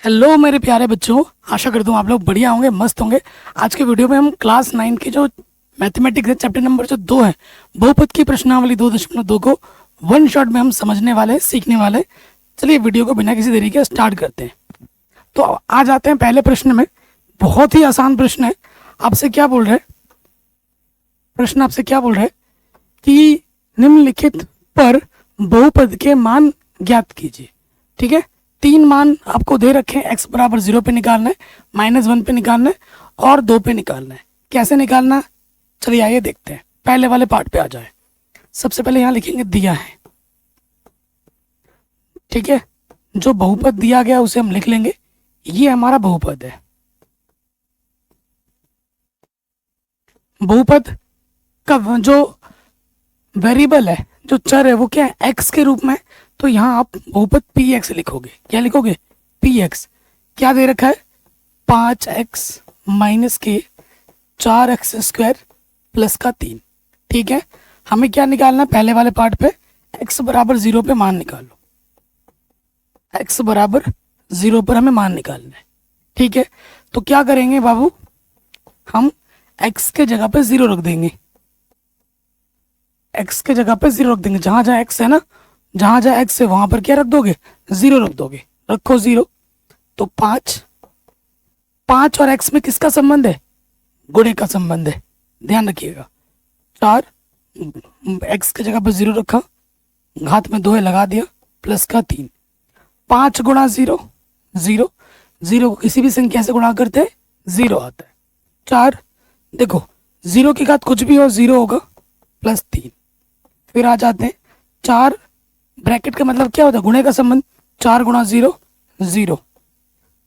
Hello मेरे प्यारे बच्चों, आशा करता हूँ आप लोग बढ़िया होंगे, मस्त होंगे। आज के वीडियो में हम क्लास 9 के जो मैथमेटिक्स है चैप्टर नंबर जो 2 है, बहुपद की प्रश्नावली 2.2 को वन शॉट में हम समझने वाले हैं, सीखने वाले हैं। चलिए वीडियो को बिना किसी देरी के स्टार्ट करते हैं। तो आ जाते हैं पहले प्रश्न में। बहुत ही आसान प्रश्न है। आपसे क्या बोल रहे हैं, प्रश्न आपसे क्या बोल रहे हैं कि निम्नलिखित पर बहुपद के मान ज्ञात कीजिए। ठीक है, 3 मान आपको दे रखे हैं। x बराबर 0 पे निकालना है, -1 पे निकालना है और 2 पे निकालना है। कैसे निकालना, चलिए आइए देखते हैं। पहले वाले पार्ट पे आ जाए। सबसे पहले यहाँ लिखेंगे दिया है। ठीक है, जो बहुपद दिया गया उसे हम लिख लेंगे। ये हमारा बहुपद है। बहुपद का जो वेरिएबल है, जो चर है, वो क्या है, x के रूप में। तो यहाँ आप बहुपद px लिखोगे। क्या लिखोगे, px। क्या दे रखा है, 5x माइनस के 4x² प्लस का 3। ठीक है, हमें क्या निकालना है, पहले वाले पार्ट पे x बराबर 0 पे मान निकालो। x बराबर 0 पर हमें मान निकालना है। ठीक है, तो क्या करेंगे बाबू, हम x के जगह पे 0 रख देंगे। x के जगह पे 0 रख देंगे। जहां जहां x है ना, जहां जहां x है वहां पर क्या रख दोगे, 0 रख दोगे। रखो 0। तो 5 और x में किसका संबंध है, गुणे का संबंध है, ध्यान रखिएगा। 4 x के जगह पे 0 रखा, घात में 2 है लगा दिया, प्लस का 3। 5 गुणा 0 0, 0 को किसी भी संख्या से गुणा करते हैं 0 आता है। 4, देखो 0 की घात कुछ भी हो 0 होगा, प्लस 3। फिर आ जाते हैं 4, ब्रैकेट का मतलब क्या होता है, गुणे का संबंध। 4 गुणा 0 0।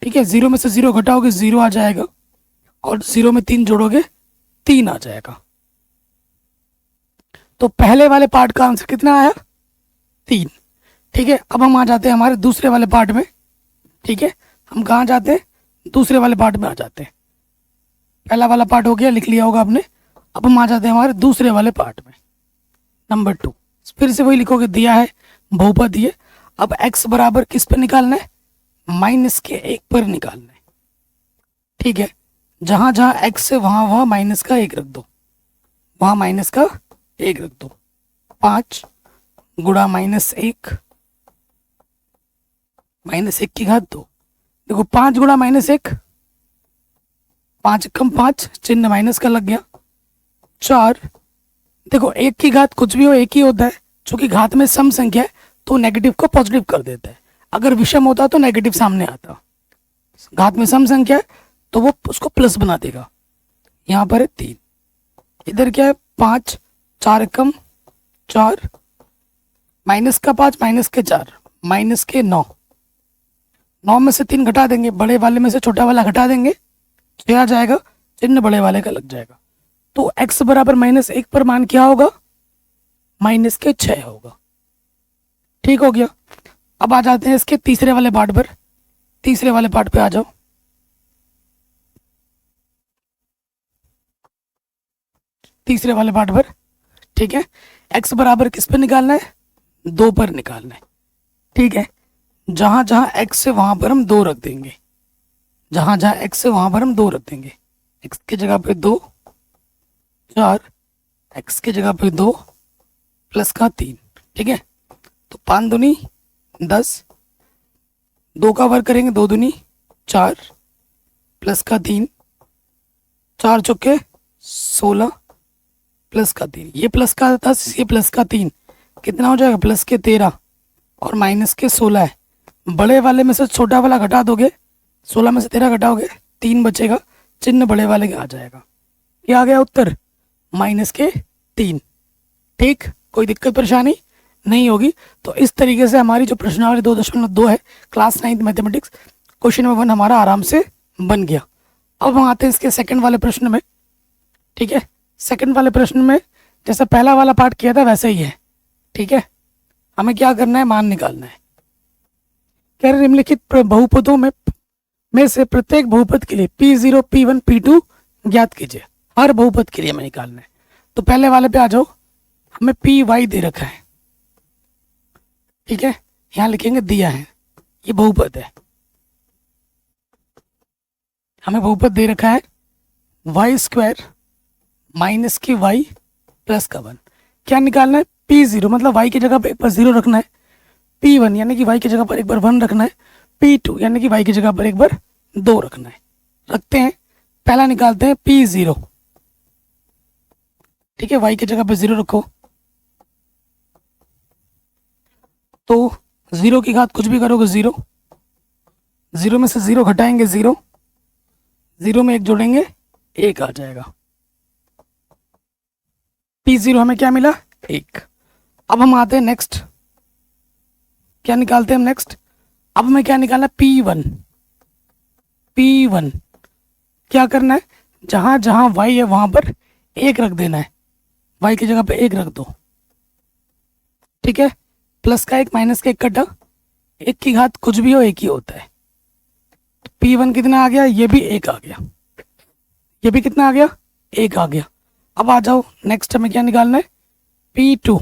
ठीक है, 0 में से 0 घटाओगे 0 आ जाएगा, और 0 में 3 जोड़ोगे 3 आ जाएगा। तो पहले वाले पार्ट का आंसर कितना आया, 3। ठीक है, अब हम आ जाते हैं हमारे दूसरे वाले पार्ट में। ठीक है, हम कहाँ जाते हैं, दूसरे वाले पार्ट में आ जाते हैं। पहला वाला पार्ट हो गया, लिख लिया होगा आपने। अब हम आ जाते हैं हमारे दूसरे वाले पार्ट में, नंबर 2। फिर से वही लिखोगे, दिया है बहुपद दिए। अब x बराबर किस पर निकालना है, -1 पर निकालना है। ठीक है, जहां जहां x है वहां वहां -1 रख दो, वहां -1 रख दो। 5 गुणा -1, -1 की घात 2। देखो 5 गुणा -1, 5 कम 5, चिन्ह माइनस का लग गया। 4, देखो 1 की घात कुछ भी हो 1 ही होता है। चूंकि घात में सम संख्या है तो नेगेटिव को पॉजिटिव कर देता है। अगर विषम होता तो नेगेटिव सामने आता। घात में सम संख्या है तो वो उसको प्लस बना देगा। यहाँ पर है 3, इधर क्या है 5, 4 कम 4, माइनस का 5, माइनस के 4, माइनस के 9। 9 में से 3 घटा देंगे, बड़े वाले में से छोटा वाला घटा देंगे, 6 आ जाएगा, चिन्ह बड़े वाले का लग जाएगा। तो x बराबर -1 पर मान क्या होगा, -6 होगा। ठीक हो गया। अब आ जाते हैं इसके तीसरे वाले पार्ट पर। तीसरे वाले पार्ट पे आ जाओ। तीसरे वाले पार्ट पर, ठीक है, x बराबर किस पर निकालना है, 2 पर निकालना है। ठीक है, जहां जहां x है वहां पर हम 2 रख देंगे। जहां जहां x है वहां पर हम 2 रख देंगे। x की जगह पे 2, 4, x की जगह पे 2 प्लस का 3। ठीक है, तो 5 दूनी 10, 2 का वर्ग करेंगे 2 दूनी 4 प्लस का 3, 4 चौके 16 प्लस का 3। ये प्लस का 10, ये प्लस का 3, कितना हो जाएगा, प्लस के 13 और माइनस के 16 है। बड़े वाले में से छोटा वाला घटा दोगे, 16 में से 13 घटाओगे 3 बचेगा, चिन्ह बड़े वाले का आ जाएगा। ये आ गया उत्तर, -3। ठीक, कोई दिक्कत परेशानी नहीं होगी। तो इस तरीके से हमारी जो प्रश्नावली 2.2 है क्लास 9 मैथमेटिक्स, क्वेश्चन नंबर 1 हमारा आराम से बन गया। अब हम आते हैं इसके सेकंड वाले प्रश्न में। ठीक है, सेकंड वाले प्रश्न में जैसा पहला वाला पार्ट किया था वैसे ही है। ठीक है, हमें क्या करना है, मान निकालना है। कह रहे निम्नलिखित बहुपदों में से प्रत्येक बहुपद के लिए P0, P1, P2 ज्ञात कीजिए। हर बहुपद के लिए हमें निकालना है। तो पहले वाले पे आ जाओ, हमें PY दे रखा है। ठीक है, यहाँ लिखेंगे दिया है, ये बहुपद है। हमें बहुपद दे रखा है वाई स्क्वायर माइनस की वाई प्लस का 1। क्या निकालना है? P0 मतलब y की जगह पर एक बार 0 रखना है, P1 यानी कि y की जगह पर एक बार 1 रखना है, P2 यानी कि y की जगह पर एक बार 2 रखना है। रखते हैं, पहला निकालते हैं P0। ठीक है, y की जगह पर 0 रखो तो 0 की घात कुछ भी करोगे 0, 0 में से 0 घटाएंगे 0, 0 में 1 जोड़ेंगे 1 आ जाएगा। P0 हमें क्या मिला? 1। अब हम आते हैं नेक्स्ट, क्या निकालते हैं हम नेक्स्ट? अब हमें क्या निकालना है? P1। P1 क्या करना है? जहां जहां y है वहां पर 1 रख देना है, y की जगह पे 1 रख दो। ठीक है, प्लस का 1 माइनस का 1 कटा, 1 की घात कुछ भी हो 1 ही होता है। तो P1 कितना आ गया? ये भी 1 आ गया, ये भी कितना आ गया? 1 आ गया। अब आ जाओ नेक्स्ट, हमें क्या निकालना है? P2।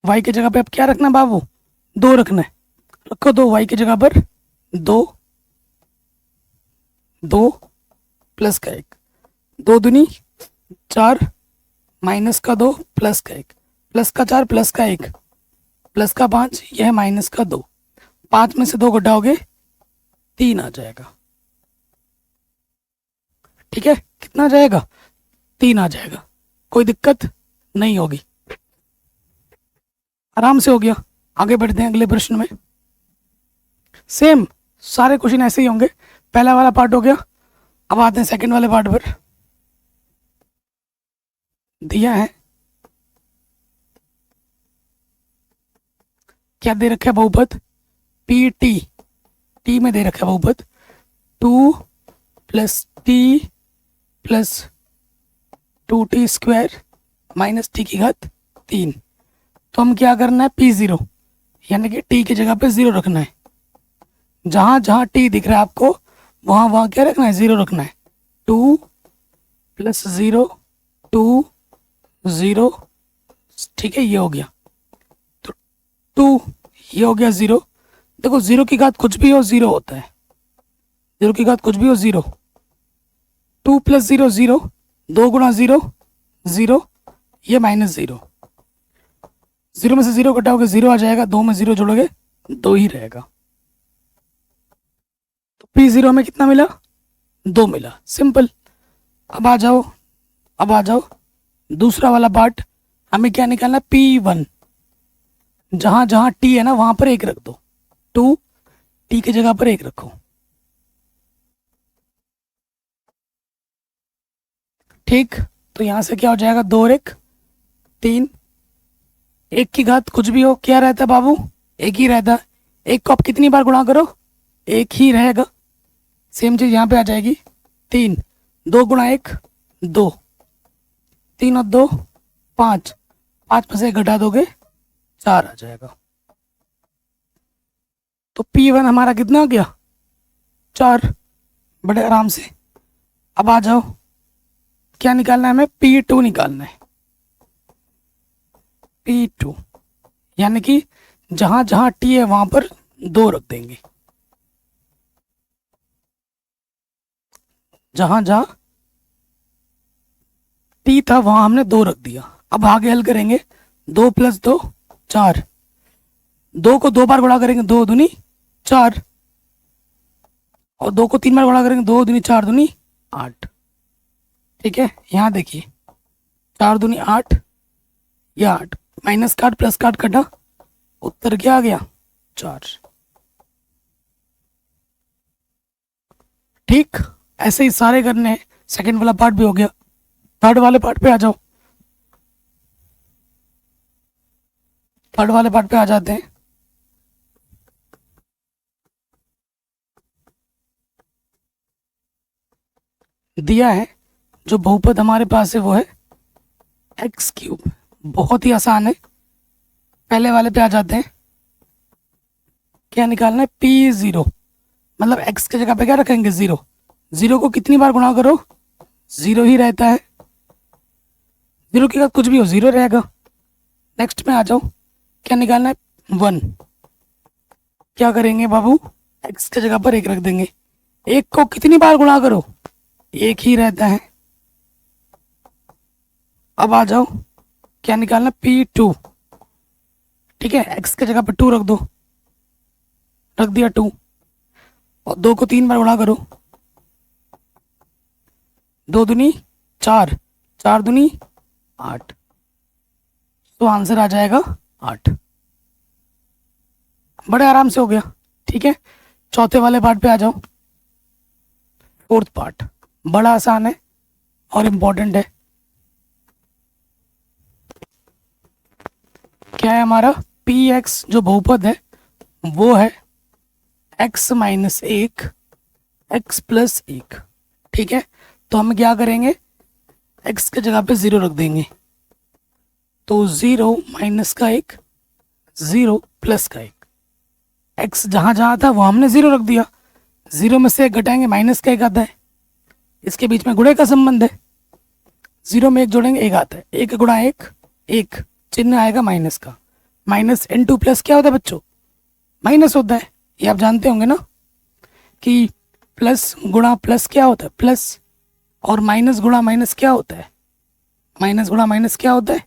y की जगह पे अब क्या रखना है बाबू? 2 रखना है, रखो 2, y की जगह पर 2, 2 प्लस का 1, 2 दूनी 4 माइनस का 2 प्लस का 1, प्लस का 4 प्लस का 1 प्लस का 5, यह है माइनस का 2। 5 में से 2 घटाओगे 3 आ जाएगा। ठीक है, कितना आ जाएगा? 3 आ जाएगा, कोई दिक्कत नहीं होगी, आराम से हो गया। आगे बढ़ते हैं अगले प्रश्न में। सेम सारे क्वेश्चन ऐसे ही होंगे, पहला वाला पार्ट हो गया। अब आते हैं सेकंड वाले पार्ट पर। दिया है, क्या दे रखा है? बहुपद PT, टी में दे रखा है बहुपद 2 plus T plus 2t square minus T की घात 3। तो हम क्या करना है? P0 यानी कि t की जगह पे 0 रखना है, जहां जहां t दिख रहा है आपको वहां वहां क्या रखना है? 0 रखना है। 2 प्लस 0 2 0, ठीक है, ये हो गया। तो 2 ये हो गया 0। देखो 0 की घात कुछ भी हो 0 होता है, 0 की घात कुछ भी हो 0। 2 प्लस 0 0, 2 गुणा 0 0, ये माइनस 0, 0 में से 0 घटाओगे 0 आ जाएगा, 2 में 0 जोड़ोगे 2 ही रहेगा। तो P0 हमें कितना मिला? 2 मिला, सिंपल। अब आ जाओ, अब आ जाओ दूसरा वाला पार्ट। हमें क्या निकालना? P1। जहां जहां t है ना वहां पर 1 रख दो, 2 t की जगह पर 1 रखो। ठीक, तो यहां से क्या हो जाएगा? 2 और 1 3, 1 की घात कुछ भी हो क्या रहता है बाबू? 1 ही रहता है। 1 को आप कितनी बार गुणा करो 1 ही रहेगा। सेम चीज यहाँ पे आ जाएगी। 3, 2 गुणा 1 2, 3 और 2 5, 5 में से 1 घटा दोगे 4 आ जाएगा। तो P1 हमारा कितना आ गया? 4, बड़े आराम से। अब आ जाओ, क्या निकालना है हमें? P2 निकालना है। P2 यानी कि जहां जहां t है वहां पर 2 रख देंगे, जहां जहां t था वहां हमने 2 रख दिया। अब आगे हल करेंगे, 2 प्लस 2 4, 2 को 2 बार गुणा करेंगे 2 दूनी 4, और 2 को 3 बार गुणा करेंगे 2 दूनी 4 दूनी 8। ठीक है, यहाँ देखिए 4 दूनी 8, या 8 माइनस का 8 प्लस का 8 कटा, उत्तर क्या आ गया? 4। ठीक, ऐसे ही सारे करने हैं। सेकंड वाला पार्ट भी हो गया, थर्ड वाले पार्ट पे आ जाओ। थर्ड वाले पार्ट पे आ जाते हैं। दिया है जो बहुपद हमारे पास है वो है x3। बहुत ही आसान है, पहले वाले पे आ जाते हैं। क्या निकालना है? P0 मतलब x की जगह पे क्या रखेंगे? 0। 0 को कितनी बार गुणा करो 0 ही रहता है, 0 की कुछ भी हो 0 रहेगा। नेक्स्ट में आ जाओ, क्या निकालना है? 1। क्या करेंगे बाबू? x की जगह पर 1 रख देंगे, एक को कितनी बार गुणा करो, एक ही रहता है। अब आ जाओ, क्या निकालना, P2। ठीक है, x की जगह पे 2 रख दो, रख दिया 2, और 2 को 3 बार गुणा करो, 2 दूनी 4, 4 दूनी 8, तो आंसर आ जाएगा 8। बड़े आराम से हो गया। ठीक है, चौथे वाले पार्ट पे आ जाओ। फोर्थ पार्ट बड़ा आसान है और इम्पोर्टेंट है। क्या है हमारा, px जो बहुपद है वो है x माइनस 1 x प्लस 1। ठीक है, तो हम क्या करेंगे, x की जगह पे 0 रख देंगे, तो 0 माइनस का 1, 0 प्लस का 1। x जहां जहां था वो हमने 0 रख दिया, 0 में से 1 घटाएंगे माइनस का 1 आता है, इसके बीच में गुणे का संबंध है, 0 में 1 जोड़ेंगे 1 आता है, 1 गुणा 1 1, चिन्ह आएगा माइनस का। माइनस इनटू प्लस क्या होता है बच्चों, माइनस होता है, ये आप जानते होंगे ना कि प्लस गुणा प्लस क्या होता है, प्लस, और माइनस गुणा माइनस क्या होता है, माइनस गुणा माइनस क्या होता है,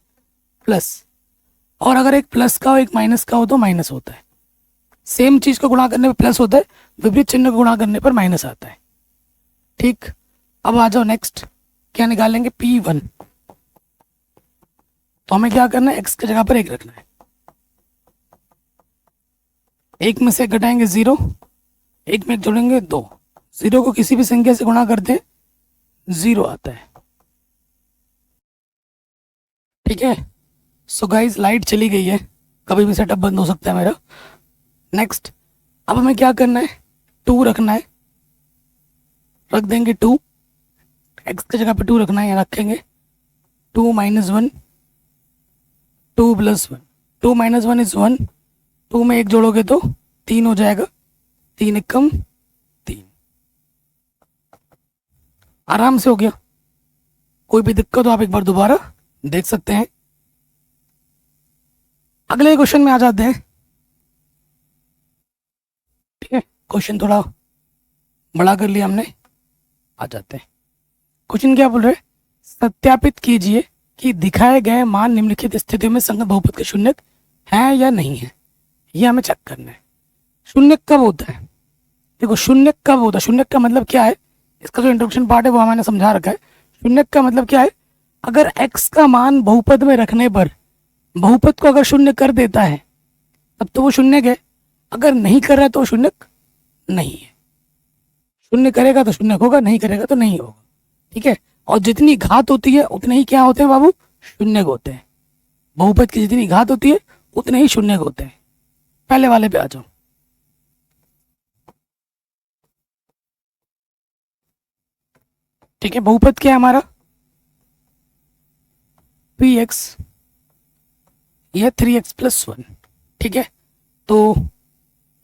प्लस। और अगर एक प्लस का हो एक माइनस का हो तो माइनस होता है। सेम चीज को गुणा करने पर प्लस होता है, विपरीत चिन्ह को गुणा करने पर माइनस आता है। ठीक, अब आ जाओ नेक्स्ट, क्या निकालेंगे, P1। तो हमें क्या करना है, x की जगह पर 1 रखना है, 1 में से 1 घटाएंगे 0, 1 में 1 जोड़ेंगे 2, 0 को किसी भी संख्या से गुणा करते हैं 0 आता है। ठीक है, सो गाइस लाइट चली गई है, कभी भी सेटअप बंद हो सकता है मेरा। नेक्स्ट, अब हमें क्या करना है, 2 रखना है, रख देंगे 2, x की जगह पे 2 रखना है, यहाँ रखेंगे 2 माइनस 1 2 प्लस 1, 2 माइनस 1 इज 1, 2 में 1 जोड़ोगे तो 3 हो जाएगा, 3 एकम 3। आराम से हो गया, कोई भी दिक्कत हो आप एक बार दोबारा देख सकते हैं। अगले क्वेश्चन में आ जाते हैं। ठीक है, क्वेश्चन थोड़ा बड़ा कर लिया हमने, आ जाते हैं। क्वेश्चन क्या बोल रहे हैं, सत्यापित कीजिए कि दिखाए गए मान निम्नलिखित स्थितियों में संगत बहुपद के शून्यक हैं या नहीं है, ये हमें चेक करना है। शून्यक कब होता है, देखो शून्यक कब होता है, शून्यक का मतलब क्या है, इसका जो इंट्रोडक्शन पार्ट है वो मैंने समझा रखा है। शून्यक का मतलब क्या है, अगर x का मान बहुपद में रखने पर बहुपद को अगर शून्य कर देता है तब तो वो शून्यक है, अगर नहीं कर रहा है तो वो शून्यक नहीं है। शून्य करेगा तो शून्यक होगा, नहीं करेगा तो नहीं होगा। ठीक है, और जितनी घात होती है उतने ही क्या होते हैं बाबू, शून्यक होते हैं। बहुपद की जितनी घात होती है उतने ही शून्यक होते हैं। पहले वाले पे आ जाओ। ठीक है, बहुपद क्या है हमारा, px, यह 3x प्लस 1। ठीक है, तो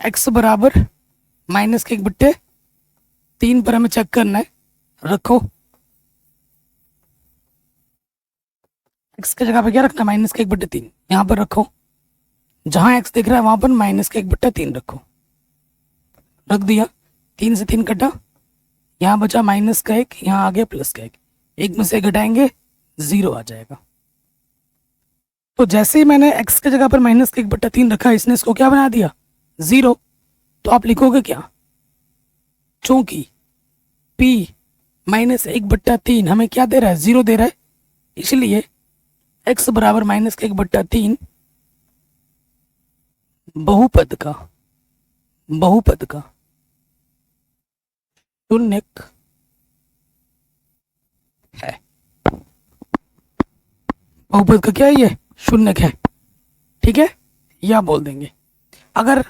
x बराबर माइनस के 1/3 पर हमें चेक करना है, रखो x की जगह पे क्या रखना, माइनस के 1/3 यहाँ पर रखो, जहां x दिख रहा है वहां पर माइनस के 1/3 रखो, रख दिया, 3 से 3 कटा, यहाँ बचा माइनस का 1, यहाँ आ गया प्लस का 1, 1 में से घटाएंगे 0 आ जाएगा। तो जैसे ही मैंने x की जगह पर माइनस के 1/3 रखा, इसने इसको क्या बना दिया, 0। तो आप लिखोगे क्या, चूंकि p माइनस 1/3 हमें क्या दे रहा है, 0 दे रहा है, इसलिए x बराबर माइनस के 1/3 बहुपद का शून्यक है। बहुपद का क्या है, ये शून्यक है। ठीक है, या बोल देंगे, अगर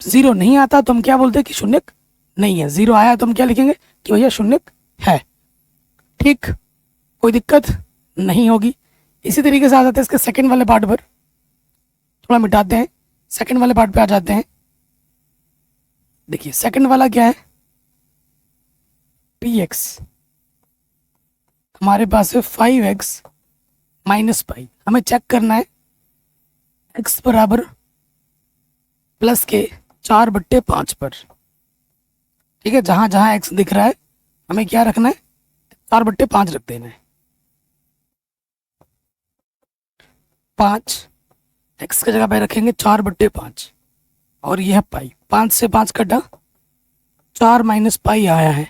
0 नहीं आता तो हम क्या बोलते हैं कि शून्यक नहीं है, 0 आया तो हम क्या लिखेंगे कि भैया शून्यक है। ठीक, कोई दिक्कत नहीं होगी। इसी तरीके से आ जाते हैं इसके सेकंड वाले पार्ट पर, थोड़ा मिटाते हैं, सेकंड वाले पार्ट पे आ जाते हैं। देखिए सेकंड वाला क्या है, px हमारे पास है 5x माइनस पाई, हमें चेक करना है x बराबर प्लस के 4/5 पर। ठीक है, जहां जहां x दिख रहा है हमें क्या रखना है, 4/5 रख देना है। 5 x की जगह पे रखेंगे 4/5 और यह पाई, 5 से 5 कटा, 4 माइनस पाई आया है।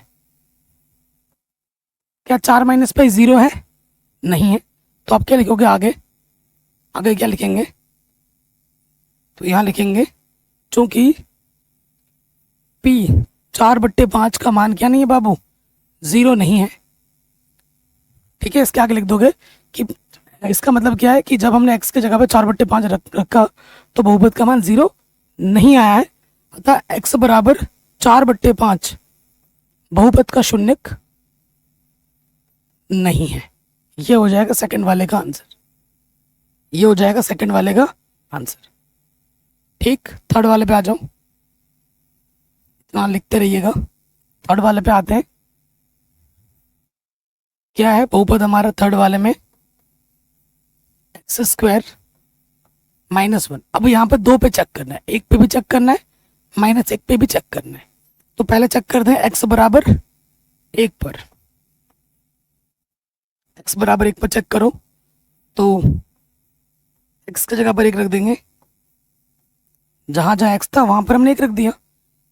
क्या 4 माइनस पाई 0 है? नहीं है। तो आप क्या लिखोगे आगे? आगे क्या लिखेंगे? तो यहां लिखेंगे चूंकि p 4/5 का मान क्या नहीं है बाबू, 0 नहीं है। ठीक है, इसके आगे लिख दोगे कि इसका मतलब क्या है कि जब हमने x की जगह पे 4/5 रखा तो बहुपद का मान 0 नहीं आया है, अतः x बराबर 4/5 बहुपद का शून्यक नहीं है। ये हो जाएगा सेकंड वाले का आंसर, ये हो जाएगा सेकंड वाले का आंसर। ठीक, थर्ड वाले पे आ जाओ, इतना लिखते रहिएगा। थर्ड वाले पे आते हैं। क्या है बहुपद हमारा थर्ड वाले में? x² -1। अब यहाँ पे 2 पे चेक करना है, 1 पे भी चेक करना है, -1 पे भी चेक करना है। तो पहले चेक करते हैं x बराबर 1 पर। x बराबर 1 पर चेक करो तो x की जगह पर 1 रख देंगे, जहां जहां x था वहां पर हमने 1 रख दिया।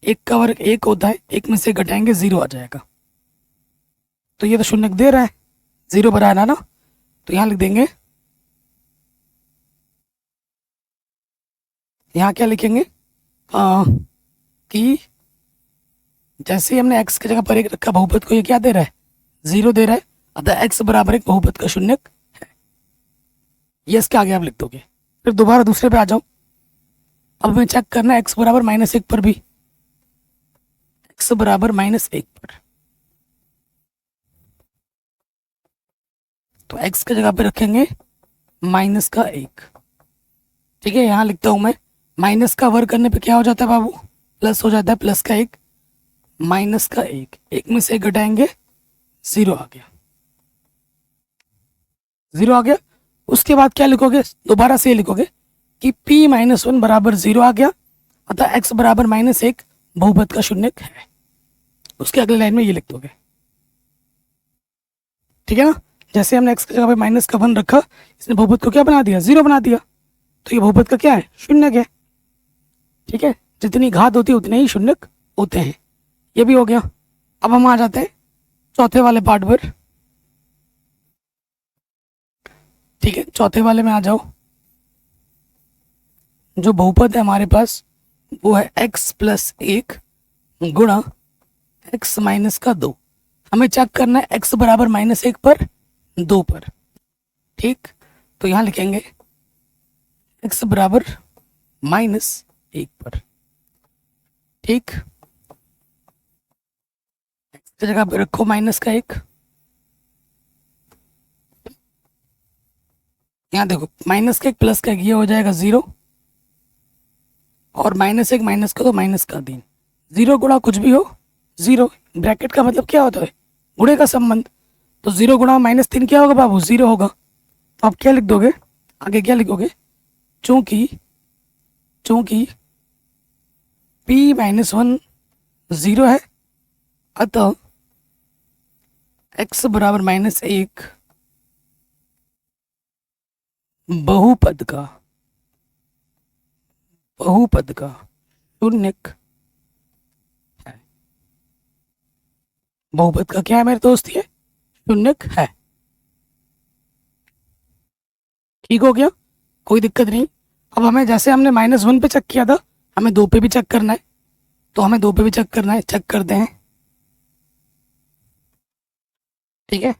1 का वर्ग 1 होता है, 1 में से घटाएंगे 0 आ जाएगा। तो ये तो शून्यक दे रहा है, 0 बराबर ना, तो यहां लिख देंगे, यहाँ क्या लिखेंगे कि जैसे ही हमने x की जगह पर 1 रखा, बहुपद को ये क्या दे रहा है, 0 दे रहा है, अतः x बराबर 1 बहुपद का शून्यक है। ये इसके आगे आप लिख दोगे। फिर दोबारा दूसरे पे आ जाओ। अब हमें चेक करना है x बराबर -1 पर भी, x बराबर -1 पर। तो x की जगह पे रखेंगे -1। ठीक है, यहां लिखता हूं मैं, माइनस का वर्ग करने पे क्या हो जाता है बाबू, प्लस हो जाता है, प्लस का 1 माइनस का 1, 1 में से घटाएंगे 0 आ गया, 0 आ गया। उसके बाद क्या लिखोगे, दोबारा से लिखोगे कि p -1 बराबर 0 आ गया, अतः x बराबर -1 बहुपद का शून्यक है। उसके अगले लाइन में ये लिख दोगे। ठीक है ना, जैसे हमने x की जगह पे माइनस का 1 रखा, इसने बहुपद को क्या बना दिया, 0 बना दिया। तो ये बहुपद का क्या है, शून्यक है। ठीक है, जितनी घात होती है उतने ही शून्यक होते हैं। ये भी हो गया। अब हम आ जाते हैं चौथे वाले पार्ट पर। ठीक है, चौथे वाले में आ जाओ। जो बहुपद है हमारे पास वो है x+1 गुणा x-2। हमें चेक करना है x बराबर -1 पर, 2 पर। ठीक, तो यहां लिखेंगे x बराबर -1 पर। ठीक, x की जगह पे रखो -1। यहाँ देखो -1 प्लस का 1 ये हो जाएगा 0, और -1 माइनस का तो -3। 0 गुणा कुछ भी हो 0, ब्रैकेट का मतलब क्या होता है, गुणे का संबंध। तो 0 गुणा -3 क्या होगा बाबू, 0 होगा। तो आप क्या लिख दोगे, आगे क्या लिखोगे, चूंकि p -1 0 है, अतः x बराबर -1 बहुपद का शून्यक है। बहुपद का क्या है मेरे दोस्त, ये शून्यक है। ठीक हो गया, कोई दिक्कत नहीं। अब हमें जैसे हमने -1 पे चेक किया था, हमें 2 पे भी चेक करना है। तो हमें 2 पे भी चेक करना है, चेक करते हैं। ठीक है,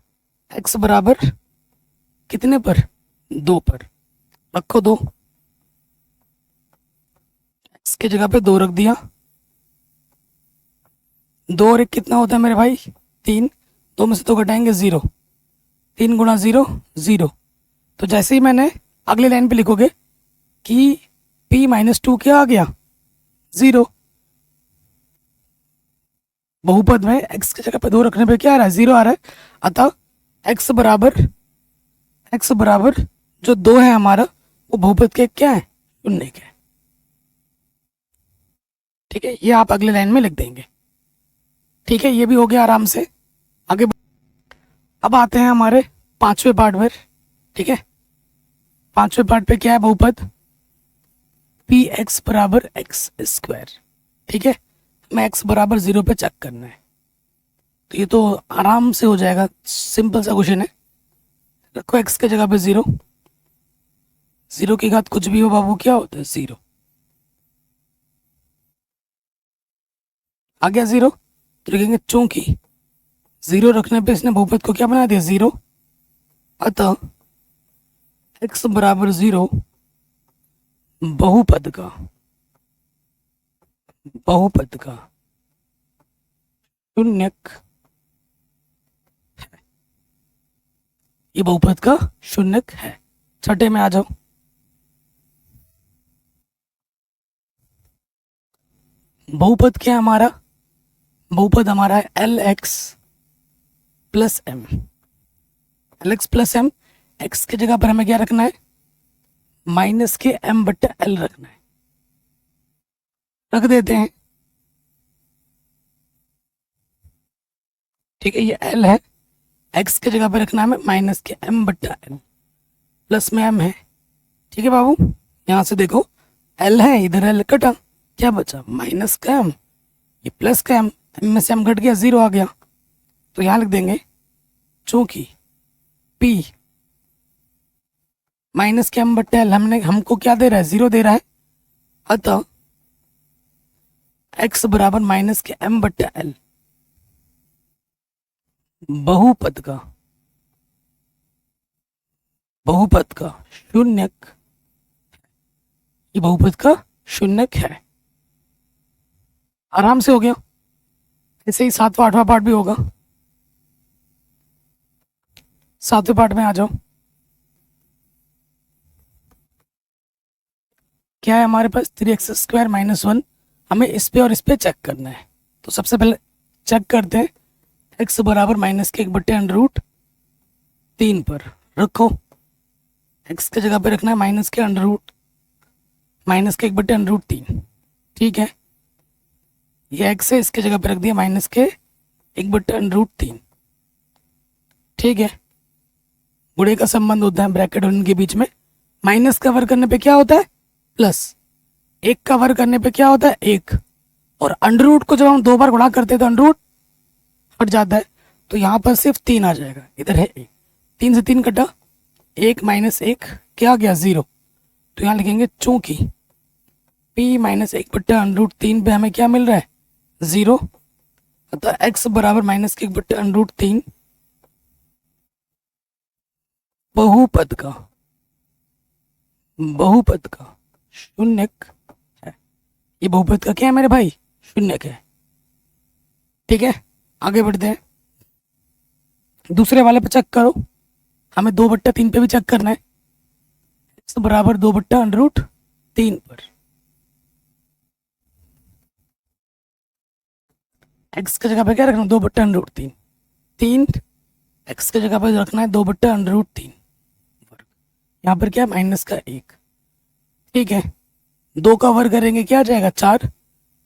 x बराबर कितने पर, 2 पर। रखो 2, x की जगह पे 2 रख दिया। 2 और 1 कितना होता है मेरे भाई, 3। 2 में से 2 घटाएंगे 0, 3 गुणा 0 0। तो जैसे ही मैंने अगले लाइन पे लिखोगे कि p -2 क्या आ गया, 0। बहुपद में x की जगह पे 2 रखने पे क्या आ रहा है, 0 आ रहा है। अतः x बराबर जो 2 है हमारा, वो बहुपद के क्या है, शून्यक है। ठीक है, ये आप अगले लाइन में लिख देंगे। ठीक है, ये भी हो गया आराम से। आगे अब आते हैं हमारे पांचवें पार्ट पर। ठीक है, पांचवें पार्ट पे क्या है, बहुपद पी एक्स बराबर एक्स स्क्वायर। ठीक है, हमें एक्स बराबर 0 पे चेक करना है, तो ये तो आराम से हो जाएगा, सिंपल सा क्वेश्चन है। रखो एक्स के जगह पे 0, 0 की घात कुछ भी हो बाबू क्या होता है 0। आ गया 0, तो लिखेंगे चूंकि 0 रखने पे इसने बहुपद को क्या बना दिया 0, अतः x बराबर 0 बहुपद का शून्यक है। ये बहुपद का शून्यक है। छठे में आ जाओ। बहुपद क्या है हमारा, बहुपद हमारा है l x plus m. L x plus m, x की जगह पर हमें क्या रखना है, माइनस के एम बट्टा एल रखना है। रख देते हैं। ठीक है, ये एल है, एक्स की जगह पर रखना है हमें माइनस के एम बट्टा एल, प्लस में एम है। ठीक है बाबू, यहां से देखो एल है, इधर एल कटा, क्या बचा माइनस का एम, ये प्लस का एम, एम में से एम घट गया 0 आ गया। तो यहां लिख देंगे चूंकि पी माइनस के एम बट्टा एल हमको क्या दे रहा है 0 दे रहा है, अतः एक्स बराबर माइनस के एम बट्टा एल बहुपद का शून्यक, ये बहुपद का शून्यक है। आराम से हो गया। ऐसे ही सातवां आठवां पार्ट भी होगा। सातवें पार्ट में आ जाओ। क्या है हमारे पास 3x² - 1, हमें इस पे और इस पे चेक करना है। तो सबसे पहले चेक करते हैं x बराबर माइनस के 1/√3 पर रखो। x की जगह पे रखना है माइनस के 1/√3। ठीक है, ये x है, इसके जगह पे रख दिया माइनस के 1/√3। ठीक है, गुणे का संबंध होता है ब्रैकेट और इनके बीच में। माइनस का वर्ग करने पे क्या होता है प्लस, 1 का वर्ग करने पे क्या होता है 1, और अंडर को जब हम 2 बार गुणा करते हैं तो अंडर हट जाता है, तो यहाँ पर सिर्फ 3 आ जाएगा। इधर है 1, 3 से 3 कटा, 1 - 1 क्या गया 0। तो यहाँ लिखेंगे चूंकि p - 1/√3 पे हमें क्या मिल रहा है 0, अतः x बराबर माइनस के 1/√3 बहुपद का शून्यक है। ये बहुपद का क्या है मेरे भाई, शून्यक है। ठीक है, आगे बढ़ते हैं। दूसरे वाले पे चेक करो, हमें 2/3 पे भी चेक करना है। x बराबर 2/√3 पर x की जगह पे क्या रखना है 2/√3, 3 x की जगह पे रखना है 2/√3 वर्ग, यहाँ पर क्या माइनस का 1। ठीक है, 2 का वर्ग करेंगे क्या आ जाएगा 4,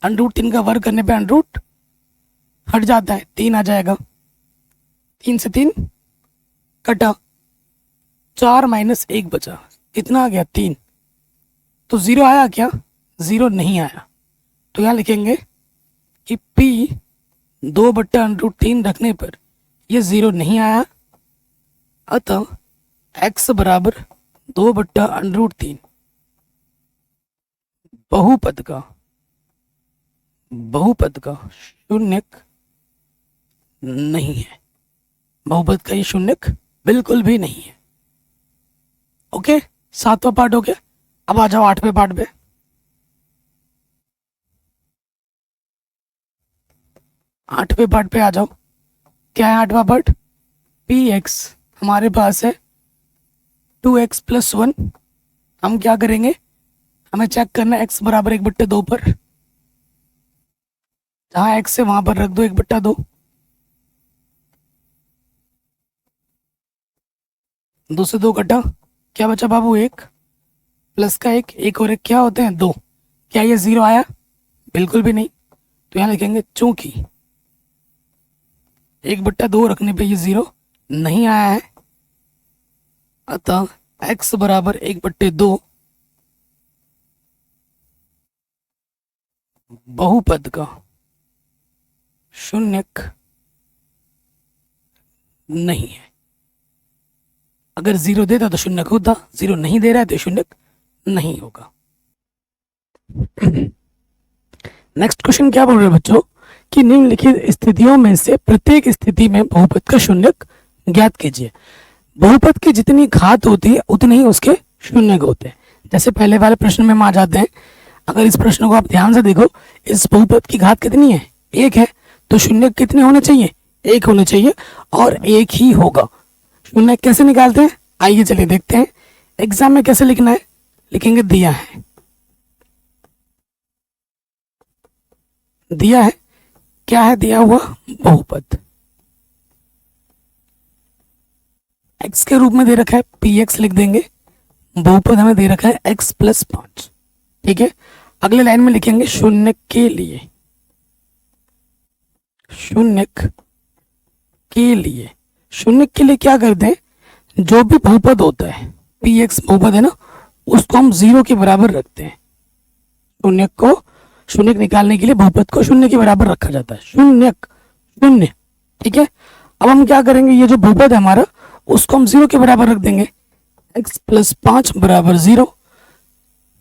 √3 का वर्ग करने पे अंडरूट हट जाता है, 3 आ जाएगा, 3 से 3 कटा, 4 - 1 बचा, कितना आ गया 3। तो 0 आया क्या, 0 नहीं आया। तो यहाँ लिखेंगे कि p 2/√3 रखने पर ये 0 नहीं आया, अतः x बराबर 2/√3 बहुपद का शून्यक नहीं है। बहुपद का ये शून्यक बिल्कुल भी नहीं है। ओके, 7वां पार्ट हो गया। अब आ जाओ 8वें पार्ट पे। 8वें पार्ट पे आ जाओ। क्या है 8वां पार्ट, px हमारे पास है 2x + 1। हम क्या करेंगे, हमें चेक करना है x बराबर 1/2 पर, जहां x है वहां पर रख दो 1/2। 2 से 2 कटा, क्या बचा बाबू 1, प्लस का 1, 1 और 1 क्या होते हैं 2। क्या ये 0 आया, बिल्कुल भी नहीं। तो यहाँ लिखेंगे चूंकि 1/2 रखने पे ये 0 नहीं आया है, अतः x बराबर 1/2 बहुपद का शून्यक नहीं है। अगर 0 देता तो शून्यक होता, 0 नहीं दे रहा है तो शून्यक नहीं होगा। नेक्स्ट क्वेश्चन क्या बोल रहे हैं बच्चों कि निम्नलिखित स्थितियों में से प्रत्येक स्थिति में बहुपद का शून्यक ज्ञात कीजिए। बहुपद की जितनी घात होती है उतने ही उसके शून्यक होते हैं। जैसे पहले वाले प्रश्न में हम आ जाते हैं। अगर इस प्रश्न को आप ध्यान से देखो, इस बहुपद की घात कितनी है, 1 है, तो शून्यक कितने होने चाहिए, 1 होने चाहिए और 1 ही होगा। शून्यक कैसे निकालते हैं, आइए चलिए देखते हैं। एग्जाम में कैसे लिखना है, लिखेंगे दिया है, दिया है, क्या है दिया हुआ, बहुपद x के रूप में दे रखा है, px लिख देंगे, बहुपद हमें दे रखा है x + 5। ठीक है, अगले लाइन में लिखेंगे शून्यक के लिए, शून्यक के लिए, शून्यक के लिए क्या करते हैं, जो भी बहुपद होता है, px बहुपद है ना, उसको हम 0 के बराबर रखते हैं। शून्यक को, शून्यक निकालने के लिए बहुपद को 0 के बराबर रखा जाता है, शून्यक, शून्य। ठीक है, अब हम क्या करेंगे, ये जो बहुपद है हमारा उसको हम 0 के बराबर रख देंगे, x + 5 = 0।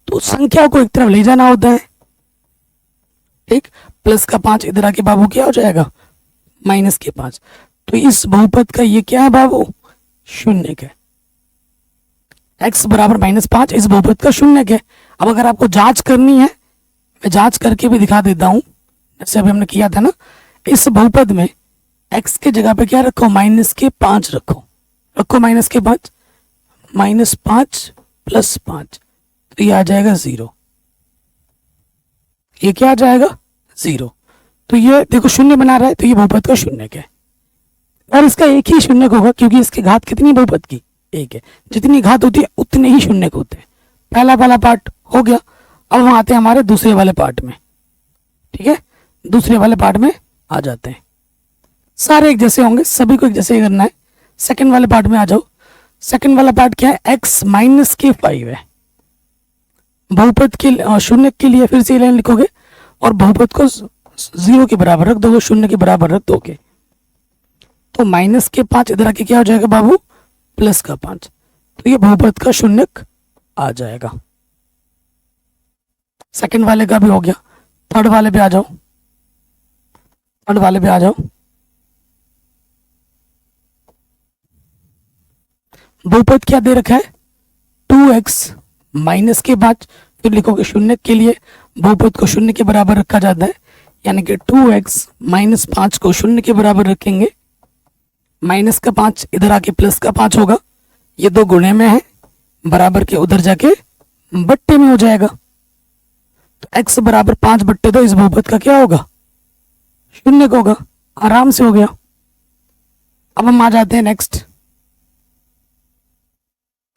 तो संख्या को एक तरफ ले जाना होता है। ठीक, प्लस का 5 इधर आके बाबू क्या हो जाएगा, -5। तो इस बहुपद का ये क्या है बाबू, शून्यक है। x बराबर -5 इस बहुपद का शून्यक है। अब अगर आपको जांच करनी है, मैं जांच करके भी दिखा देता हूं, जैसे अभी हमने किया था ना, इस बहुपद में x के जगह पे क्या रखो, -5 रखो, रखो -5, -5 + 5, तो ये आ जाएगा 0। ये क्या आ जाएगा, 0। तो ये देखो शून्य बना रहा है, तो ये बहुपद का शून्यक है। और इसका एक ही शून्यक होगा क्योंकि इसकी घात कितनी बहुपद की, 1 है। जितनी घात होती है उतने ही शून्यक होते हैं। पहला वाला पार्ट हो गया। अब हम आते हैं हमारे दूसरे वाले पार्ट में। ठीक है, दूसरे वाले पार्ट में आ जाते हैं। सारे एक जैसे होंगे, सभी को एक जैसे ही करना है। सेकंड वाले पार्ट में आ जाओ। सेकंड वाला पार्ट क्या है, x - (5) है। बहुपद के शून्यक के लिए फिर से लाइन लिखोगे और बहुपद को 0 के बराबर रख दोगे, 0 के बराबर रख दोगे, तो -5 इधर आके क्या हो जाएगा बाबू, +5। तो ये बहुपद का शून्यक आ जाएगा। सेकंड वाले का भी हो गया। थर्ड वाले पे आ जाओ, थर्ड वाले पे आ जाओ। बहुपद क्या दे रखा है, 2x -5, फिर लिखोगे शून्यक के लिए बहुपद को 0 के बराबर रखा जाता है, यानी कि 2x -5 को 0 के बराबर रखेंगे। -5 इधर आके +5 होगा, ये 2 गुणे में है, बराबर के उधर जाके बट्टे में हो जाएगा। तो x बराबर 5/2 इस बहुपद का क्या होगा, शून्यक होगा। आराम से हो गया। अब हम आ जाते हैं नेक्स्ट,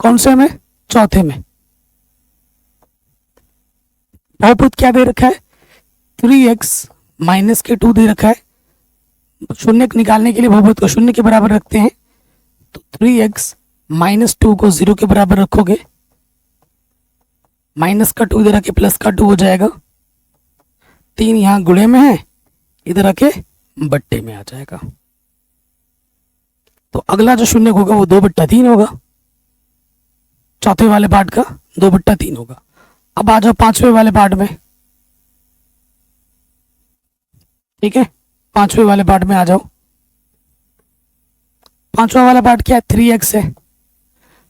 कौन से में, चौथे में। बहुपद क्या दे रखा है, 3x -2 दे रखा है। शून्यक निकालने के लिए बहुपद को 0 के बराबर रखते हैं, तो 3x -2 को 0 के बराबर रखोगे, -2 इधर आके +2 हो जाएगा। 3 यहाँ गुणे में है, इधर आके बट्टे में आ जाएगा। तो अगला जो शून्यक होगा वो 2/3 होगा। चौथे वाले पार्ट का 2/3 होगा। अब आ जाओ पांचवें वाले पार्ट में। ठीक है, पांचवें वाले पार्ट में आ जाओ। पांचवा वाला पार्ट क्या है, 3x है।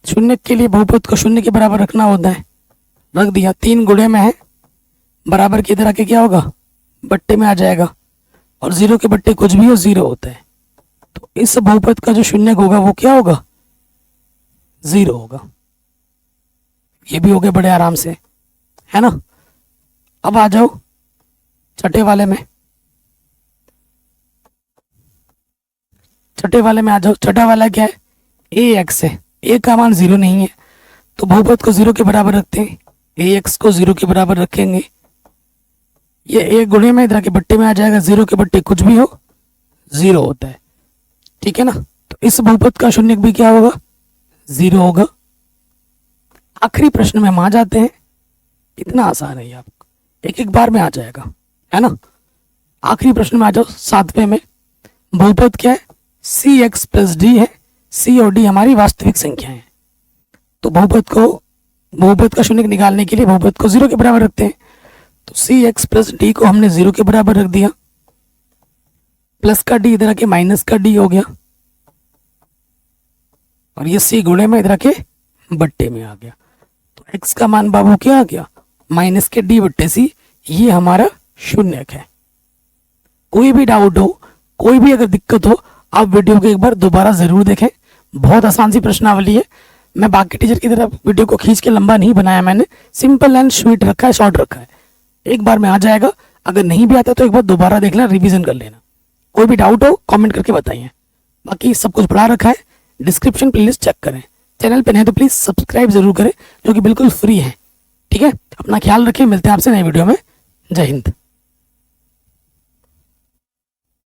शून्यक के लिए बहुपद को 0 के बराबर रखना होता है, रख दिया। 3 गुणे में है, बराबर के इधर आके क्या होगा, बट्टे में आ जाएगा, और 0 के बट्टे कुछ भी हो 0 होता है। तो इस बहुपद का जो शून्यक होगा वो क्या होगा, 0 होगा। ये भी हो गए बड़े आराम से, है ना। अब आ जाओ छठे वाले में। छठे वाले में आ जाओ। छठा वाला क्या है, ax है। a का मान 0 नहीं है, तो बहुपद को 0 के बराबर रखते हैं। ax को 0 के बराबर रखेंगे, ये a गुणे में इधर के बट्टे में आ जाएगा। 0 के बट्टे कुछ भी हो 0 होता है, ठीक है ना। तो इस बहुपद का शून्यक भी क्या होगा, 0 होगा। आखिरी प्रश्न में हम आ जाते हैं, इतना आसान है ये, आपको एक एक बार में आ जाएगा, है ना। आखिरी प्रश्न में आ जाओ, 7वें में। बहुपद क्या है, सी एक्स प्लस डी है। सी और डी हमारी वास्तविक संख्याएं हैं। तो बहुपद का शून्यक निकालने के लिए बहुपद को 0 के बराबर रखते हैं। तो सी एक्स प्लस डी को हमने 0 के बराबर रख दिया, प्लस का डी इधर आके माइनस का डी हो गया, और ये सी गुणे में इधर आके बट्टे में आ गया। तो एक्स का मान बाबू क्या आ गया, माइनस के डी बट्टे सी। ये हमारा शून्यक है। कोई भी डाउट हो, कोई भी अगर दिक्कत हो, आप वीडियो को एक बार दोबारा जरूर देखें। बहुत आसान सी प्रश्नावली है। मैं बाकी टीचर की तरह वीडियो को खींच के लंबा नहीं बनाया, मैंने सिंपल एंड स्वीट रखा है, शॉर्ट रखा है। एक बार में आ जाएगा। अगर नहीं भी आता तो एक बार दोबारा देखना, रिवीजन कर लेना। कोई भी डाउट हो कमेंट करके बताइए। बाकी सब कुछ पढ़ा रखा है, डिस्क्रिप्शन प्लेलिस्ट चेक करें। चैनल पे नहीं तो प्लीज सब्सक्राइब जरूर करें, जो कि बिल्कुल फ्री है। ठीक है, अपना ख्याल रखें, मिलते हैं आपसे नई वीडियो में। जय हिंद।